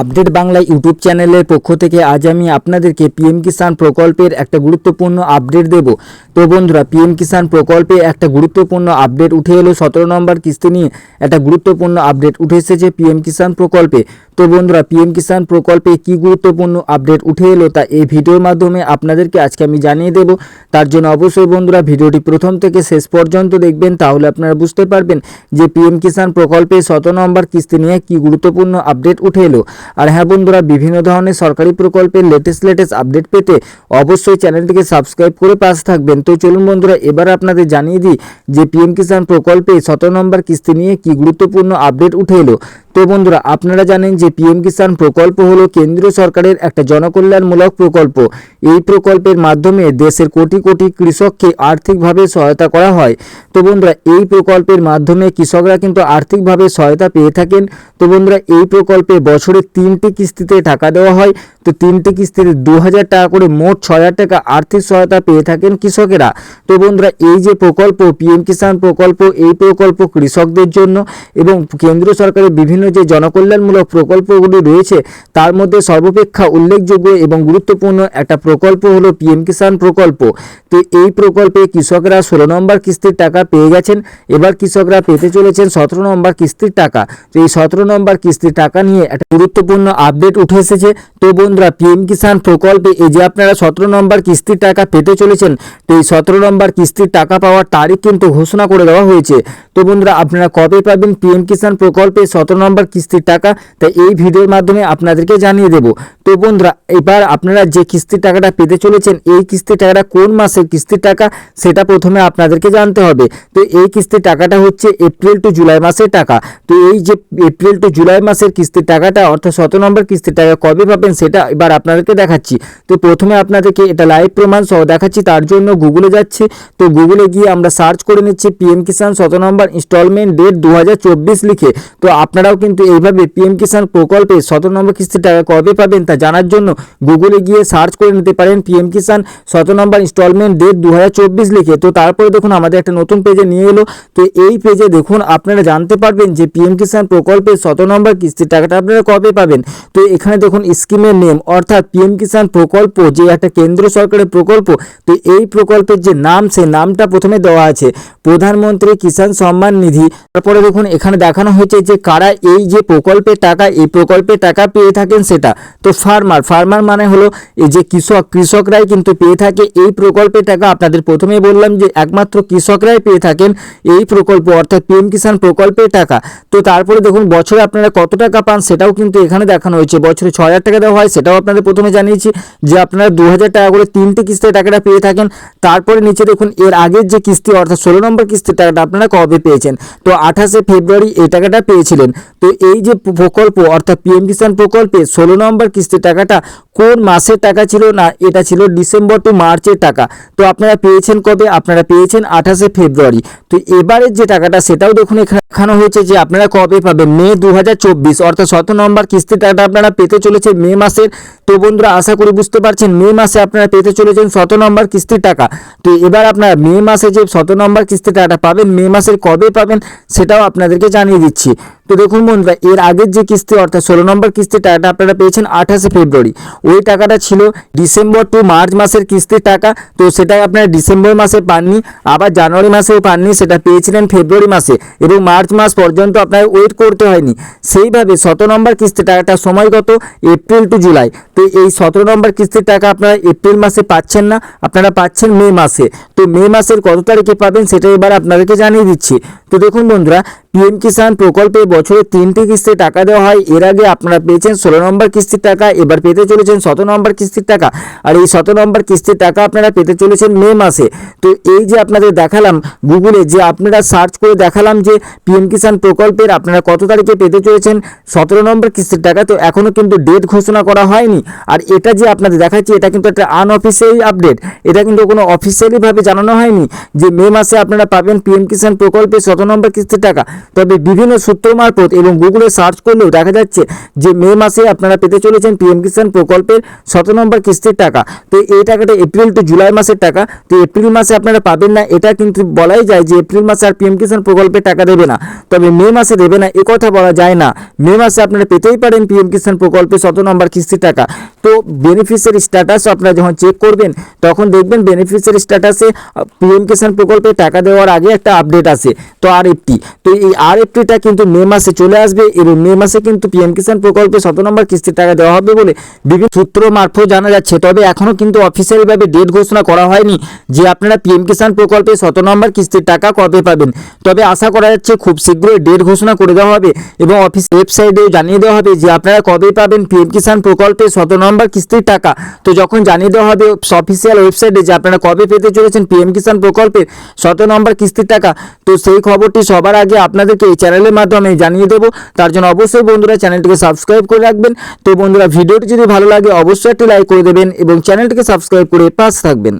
Update Bangla YouTube চ্যানেলের পক্ষ থেকে আজ আমি আপনাদেরকে পিএম কিষাণ প্রকল্পের একটা গুরুত্বপূর্ণ আপডেট দেব। তো বন্ধুরা, পিএম কিষাণ প্রকল্পে একটা গুরুত্বপূর্ণ আপডেট উঠে এলো। 17 নম্বর কিস্তি নিয়ে একটা গুরুত্বপূর্ণ আপডেট উঠে এসেছে পিএম কিষাণ প্রকল্পে। তো বন্ধুরা, পিএম কিষাণ প্রকল্পে কি গুরুত্বপূর্ণ আপডেট উঠে এলো তা এই ভিডিওর মাধ্যমে আপনাদেরকে আজকে আমি জানিয়ে দেব। তার জন্য অবশ্যই বন্ধুরা ভিডিওটি প্রথম থেকে শেষ পর্যন্ত দেখবেন, তাহলে আপনারা বুঝতে পারবেন যে পিএম কিষাণ প্রকল্পে 17 নম্বর কিস্তি নিয়ে কি গুরুত্বপূর্ণ আপডেট উঠে এলো। আর হ্যাঁ বন্ধুরা, বিভিন্ন ধরনের সরকারি প্রকল্পের লেটেস্ট আপডেট পেতে অবশ্যই চ্যানেলটিকে সাবস্ক্রাইব করে পাশে থাকবেন। তো চলুন বন্ধুরা, এবার আপনাদের জানিয়ে দিই যে পিএম কিষাণ প্রকল্পে 17 নম্বর কিস্তি নিয়ে কি গুরুত্বপূর্ণ আপডেট উঠে এলো। তো বন্ধুরা, আপনারা জানেন যে পিএম কিষাণ প্রকল্প হলো কেন্দ্রীয় সরকারের একটা জনকল্যাণমূলক প্রকল্প। এই প্রকল্পের মাধ্যমে দেশের কোটি কোটি কৃষককে আর্থিকভাবে সহায়তা করা হয়। তো বন্ধুরা, এই প্রকল্পের মাধ্যমে কৃষকরা কিন্তু আর্থিকভাবে সহায়তা পেয়ে থাকেন। তো বন্ধুরা, এই প্রকল্পে বছরে 3টি কিস্তিতে টাকা দেওয়া হয়। তো 3টি কিস্তিতে 2000 টাকা করে মোট 6000 টাকা আর্থিক সহায়তা পেয়ে থাকেন কৃষকেরা। তো বন্ধুরা, এই যে প্রকল্প পিএম কিষাণ প্রকল্প, এই প্রকল্প কৃষকদের জন্য এবং কেন্দ্র সরকারের বিভিন্ন যে জনকল্যাণমূলক প্রকল্পগুলি রয়েছে তার মধ্যে সর্বাপেক্ষা উল্লেখযোগ্য এবং গুরুত্বপূর্ণ একটা প্রকল্প হলো পিএম কিষাণ প্রকল্প। তো এই প্রকল্পে কৃষকরা 16 নম্বর কিস্তির টাকা পেয়ে গেছেন। এবার কৃষকরা পেতে চলেছেন 17 নম্বর কিস্তির টাকা। তো এই 17 নম্বর কিস্তির টাকা নিয়ে একটা গুরুত্বপূর্ণ আপডেট উঠে এসেছে। তো বন্ধুরা, পিএম কিষাণ প্রকল্পে এই যে আপনারা 17 নম্বর কিস্তির টাকা পেতে চলেছেন, তো এই 17 নম্বর কিস্তির টাকা পাওয়ার তারিখ কিন্তু ঘোষণা করে দেওয়া হয়েছে। তো বন্ধুরা, আপনারা কবে পাবেন পিএম কিষাণ প্রকল্পে 17 নম্বর কিস্তির টাকা, তাই এই ভিডিওর মাধ্যমে আপনাদেরকে জানিয়ে দেব। তো বন্ধুরা, এবার আপনারা যে কিস্তির টাকাটা পেতে চলেছেন, এই কিস্তির টাকাটা কোন মাসের কিস্তির টাকা সেটা প্রথমে আপনাদেরকে জানতে হবে। তো এই কিস্তির টাকাটা হচ্ছে এপ্রিল টু জুলাই মাসের টাকা। তো এই যে এপ্রিল টু জুলাই মাসের কিস্তির টাকাটা অর্থাৎ 17 নম্বর কিস্তির টাকা কবে পাবেন সেটা এবার আপনাদেরকে দেখাচ্ছি। তো প্রথমে আপনাদেরকে এটা লাইভ প্রমাণ সহ দেখাচ্ছি, তার জন্য গুগলে যাচ্ছি। তো গুগলে গিয়ে আমরা সার্চ করে নিচ্ছি পিএম কিষাণ 17 নম্বর ইনস্টলমেন্ট ডেট 2024 লিখে। তো আপনারাও কিন্তু এইভাবে পিএম কিষাণ প্রকল্পে 17 নম্বর কিস্তির টাকা কবে পাবেন তা জানার জন্য গুগলে গিয়ে সার্চ করে নিতে পারেন পিএম কিষাণ 17 নম্বর ইনস্টলমেন্ট ডেট 2024 লিখে। তো তারপরে দেখুন আমাদের একটা নতুন পেজে নিয়ে এলো। তো এই পেজে দেখুন আপনারা জানতে পারবেন যে পিএম কিষাণ প্রকল্পে 17 নম্বর কিস্তির টাকাটা আপনারা কবে পাবেন। তো এখানে দেখুন স্কিমের নেম অর্থাৎ পিএম কিষাণ প্রকল্প যে একটা কেন্দ্র সরকারের প্রকল্প, তো এই প্রকল্পের যে নাম সেই নামটা প্রথমে দেওয়া আছে প্রধানমন্ত্রী কিষাণ সম্মান নিধি। তারপরে দেখুন এখানে দেখানো হয়েছে যে কারা এই যে প্রকল্পের টাকা, এই প্রকল্পের টাকা পেয়ে থাকেন সেটা। তো ফার্মার মানে হলো এই যে কৃষকরাই কিন্তু পেয়ে থাকে এই প্রকল্পের টাকা। আপনাদের প্রথমেই বললাম যে একমাত্র কৃষকরাই পেয়ে থাকেন এই প্রকল্প অর্থাৎ পিএম কিষাণ প্রকল্পের টাকা। তো তারপরে দেখুন বছরে আপনারা কত টাকা পান সেটাও কিন্তু এখানে দেখানো হয়েছে। বছরে 6000 টাকা দেওয়া হয়, সেটাও আপনাদের প্রথমে জানিয়েছি যে আপনারা 2000 টাকা করে 3টি কিস্তিতে টাকাটা পেয়ে থাকেন। তারপরে নিচে দেখুন এর আগের যে কিস্তি অর্থাৎ 16 নম্বর কিস্তির টাকাটা আপনারা কবে পেয়েছেন। তো 28শে ফেব্রুয়ারি এই টাকাটা পেয়েছিলেন। তো এই যে প্রকল্প অর্থাৎ পিএম কিষাণ প্রকল্পে 16 নম্বর কিস্তির টাকাটা কোন মাসের টাকা ছিল না, এটা ছিল ডিসেম্বর টু মার্চের টাকা। তো আপনারা পেয়েছেন কবে, আপনারা পেয়েছেন 28শে ফেব্রুয়ারি। তো এবারের যে টাকাটা সেটাও দেখুন এখানে দেখানো হয়েছে যে আপনারা কবে পাবেন, মে 2024 অর্থাৎ 17 নম্বর কিস্তির টাকাটা আপনারা পেতে চলেছে মে মাসের। তো বন্ধুরা, আশা করি বুঝতে পারছেন মে মাসে আপনারা পেতে চলেছেন 17 নম্বর কিস্তির টাকা। তো এবার আপনারা মে মাসে যে 17 নম্বর কিস্তির টাকাটা পাবেন, মে মাসের কবে পাবেন সেটাও আপনাদেরকে জানিয়ে দিচ্ছি। তো দেখুন বন্ধুরা, এর আগের যে কিস্তি অর্থাৎ 16 নম্বর কিস্তির টাকাটা আপনারা পেয়েছেন 28শে ফেব্রুয়ারি। ওই টাকাটা ছিল ডিসেম্বর টু মার্চ মাসের কিস্তির টাকা। তো সেটা আপনারা ডিসেম্বর মাসে পাননি, আবার জানুয়ারি মাসেও পাননি, সেটা পেয়েছিলেন ফেব্রুয়ারি মাসে এবং মার্চ মাস পর্যন্ত আপনার ওয়েট করতে হয়নি। সেইভাবে 17 নম্বর কিস্তির টাকাটা সময় কত, এপ্রিল টু জুলাই। তো এই 17 নম্বর কিস্তির টাকা আপনারা এপ্রিল মাসে পাচ্ছেন না, আপনারা পাচ্ছেন মে মাসে। তো মে মাসের কত তারিখে পাবেন সেটা এবার আপনাদেরকে জানিয়ে দিচ্ছি। তো দেখুন বন্ধুরা, পিএম কিষাণ প্রকল্পে বছরে 3টি কিস্তিতে টাকা দেওয়া হয়। এর আগে আপনারা পেয়েছেন 16 নম্বর কিস্তির টাকা, এবার পেতে চলেছেন 17 নম্বর কিস্তির টাকা। আর এই 17 নম্বর কিস্তির টাকা আপনারা পেতে চলেছেন মে মাসে। তো এই যে আপনাদের দেখালাম গুগলে, যে আপনারা সার্চ করে দেখালাম যে পিএম কিষাণ প্রকল্পের আপনারা কত তারিখে পেতে চলেছেন 17 নম্বর কিস্তির টাকা, তো এখনও কিন্তু ডেট ঘোষণা করা হয়নি। আর এটা যে আপনাদের দেখাচ্ছি এটা কিন্তু একটা আনঅফিসিয়ালি আপডেট, এটা কিন্তু কোনো অফিসিয়ালিভাবে জানানো হয়নি যে মে মাসে আপনারা পাবেন পিএম কিষাণ প্রকল্পে 17 নম্বর কিস্তির টাকা। তবে বিভিন্ন সূত্র মারফত এবং গুগলে সার্চ করলেও দেখা যাচ্ছে যে মে মাসে আপনারা পেতে চলেছেন পিএম কিষাণ প্রকল্পের 17 নম্বর কিস্তির টাকা। তো এই টাকাটা এপ্রিল টু জুলাই মাসের টাকা, তো এপ্রিল মাসে আপনারা পাবেন না, এটা কিন্তু বলাই যায় যে এপ্রিল মাসে আর পিএম কিষাণ প্রকল্পের টাকা দেবে না, তবে মে মাসে দেবে না এ কথা বলা যায় না। মে মাসে আপনারা পেতেই পারেন পিএম কিষাণ প্রকল্পে 17 নম্বর কিস্তির টাকা। তো বেনিফিশিয়ারি স্ট্যাটাস আপনারা যখন চেক করবেন তখন দেখবেন বেনিফিশিয়ারি স্ট্যাটাসে পিএম কিষাণ প্রকল্পে টাকা দেওয়ার আগে একটা আপডেট আসে, তো আরএফটি, তো এই আরএফটিটা কিন্তু মে মাসে চলে আসবে এবং মে মাসে কিন্তু পিএম কিষাণ প্রকল্পে 17 নম্বর কিস্তির টাকা দেওয়া হবে বলে বিভিন্ন সূত্র মারফত জানা যাচ্ছে। তবে এখনও কিন্তু অফিসিয়ালিভাবে ডেট ঘোষণা করা হয়নি যে আপনারা পিএম কিষাণ প্রকল্পে 17 নম্বর কিস্তির টাকা কবে পাবেন। তবে আশা করা যাচ্ছে খুব শীঘ্রই ডেট ঘোষণা করে দেওয়া হবে এবং অফিস ওয়েবসাইটেও জানিয়ে দেওয়া হবে যে আপনারা কবে পাবেন পিএম কিষাণ প্রকল্পে 17 নম্বর কিস্তির টাকা। তো যখন জানিয়ে দেওয়া হবে অফিসিয়াল ওয়েবসাইটে যে আপনারা কবে পেতে চলেছেন পিএম কিষাণ প্রকল্পের 17 নম্বর কিস্তির টাকা, তো সেই খবরটি সবার আগে আপনাদেরকে এই চ্যানেলের মাধ্যমে জানিয়ে দেবো। তার জন্য অবশ্যই বন্ধুরা চ্যানেলটিকে সাবস্ক্রাইব করে রাখবেন। তো বন্ধুরা ভিডিওটি যদি ভালো লাগে অবশ্যই একটি লাইক করে দেবেন এবং চ্যানেলটিকে সাবস্ক্রাইব করে পাশে থাকবেন।